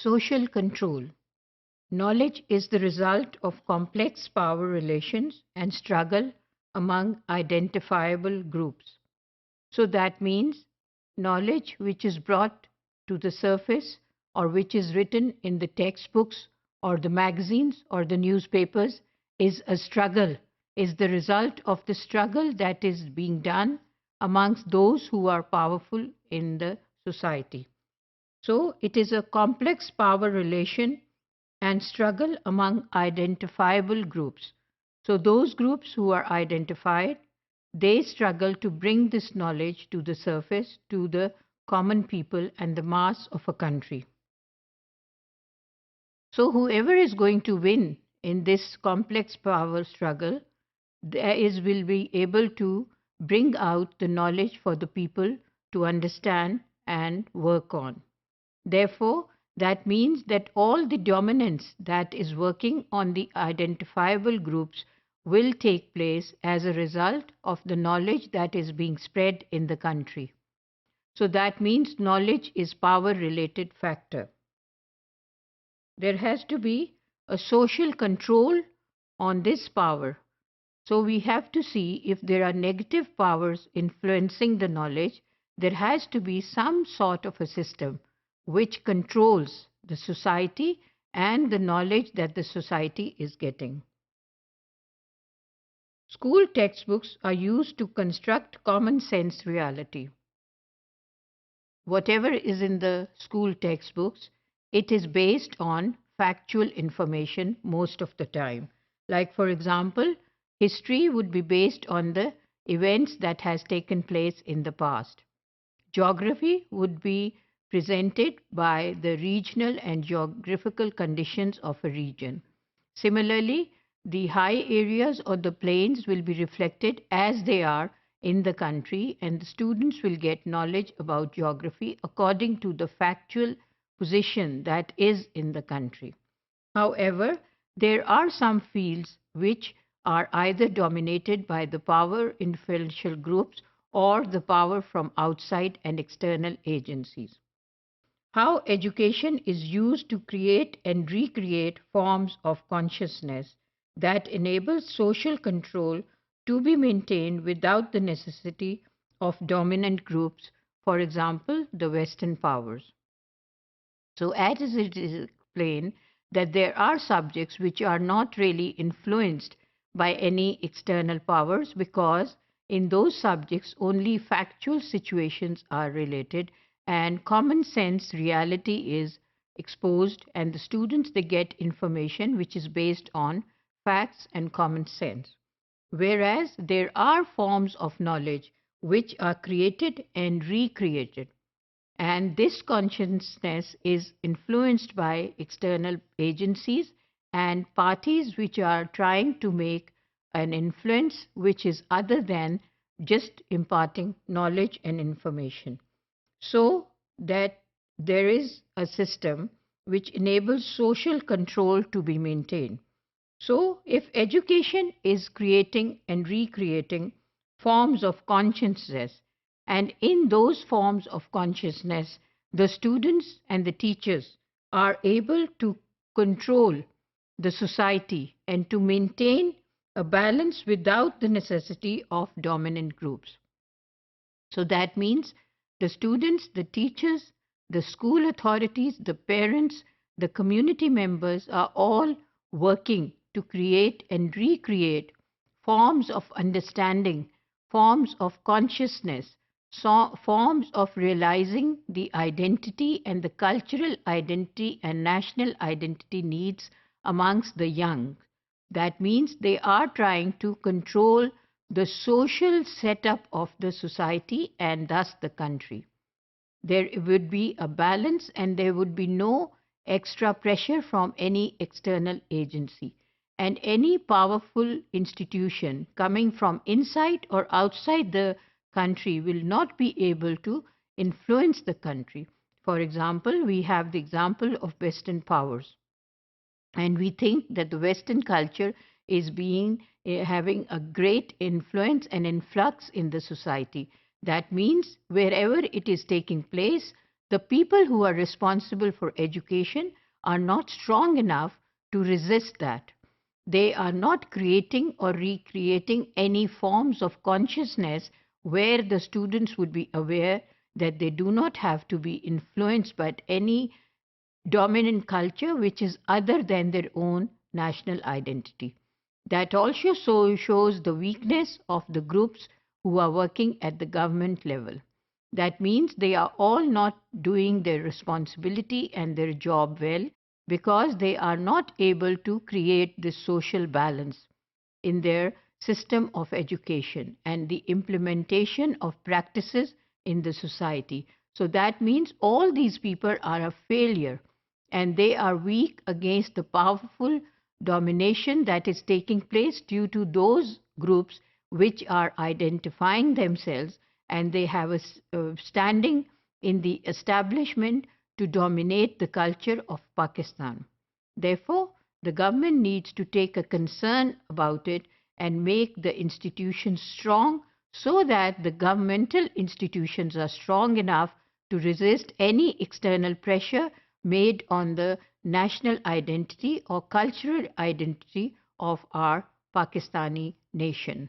Social control. Knowledge is the result of complex power relations and struggle among identifiable groups. So that means knowledge which is brought to the surface or which is written in the textbooks or the magazines or the newspapers is a struggle, is the result of the struggle that is being done amongst those who are powerful in the society. So it is a complex power relation and struggle among identifiable groups. So those groups who are identified, they struggle to bring this knowledge to the surface, to the common people and the mass of a country. So whoever is going to win in this complex power struggle will be able to bring out the knowledge for the people to understand and work on. Therefore, that means that all the dominance that is working on the identifiable groups will take place as a result of the knowledge that is being spread in the country. So that means knowledge is power-related factor. There has to be a social control on this power. So we have to see if there are negative powers influencing the knowledge, there has to be some sort of a system which controls the society and the knowledge that the society is getting. School textbooks are used to construct common sense reality. Whatever is in the school textbooks, it is based on factual information most of the time. Like for example, history would be based on the events that has taken place in the past. Geography would be presented by the regional and geographical conditions of a region. Similarly, the high areas or the plains will be reflected as they are in the country, and the students will get knowledge about geography according to the factual position that is in the country. However, there are some fields which are either dominated by the power influential groups or the power from outside and external agencies. How education is used to create and recreate forms of consciousness that enable social control to be maintained without the necessity of dominant groups, for example, the Western powers. So as it is explained that there are subjects which are not really influenced by any external powers because in those subjects only factual situations are related and common sense reality is exposed, and the students they get information which is based on facts and common sense. Whereas there are forms of knowledge which are created and recreated, and this consciousness is influenced by external agencies and parties which are trying to make an influence which is other than just imparting knowledge and information. So that there is a system which enables social control to be maintained. So if education is creating and recreating forms of consciousness, and in those forms of consciousness, the students and the teachers are able to control the society and to maintain a balance without the necessity of dominant groups. So that means the students, the teachers, the school authorities, the parents, the community members are all working to create and recreate forms of understanding, forms of consciousness, forms of realizing the identity and the cultural identity and national identity needs amongst the young. That means they are trying to control the social setup of the society and thus the country. There would be a balance and there would be no extra pressure from any external agency. And any powerful institution coming from inside or outside the country will not be able to influence the country. For example, we have the example of Western powers. And we think that the Western culture is having a great influence and influx in the society. That means wherever it is taking place, the people who are responsible for education are not strong enough to resist that. They are not creating or recreating any forms of consciousness where the students would be aware that they do not have to be influenced by any dominant culture which is other than their own national identity. That also shows the weakness of the groups who are working at the government level. That means they are all not doing their responsibility and their job well because they are not able to create this social balance in their system of education and the implementation of practices in the society. So that means all these people are a failure and they are weak against the powerful domination that is taking place due to those groups which are identifying themselves and they have a standing in the establishment to dominate the culture of Pakistan. Therefore, the government needs to take a concern about it and make the institutions strong so that the governmental institutions are strong enough to resist any external pressure made on the national identity or cultural identity of our Pakistani nation.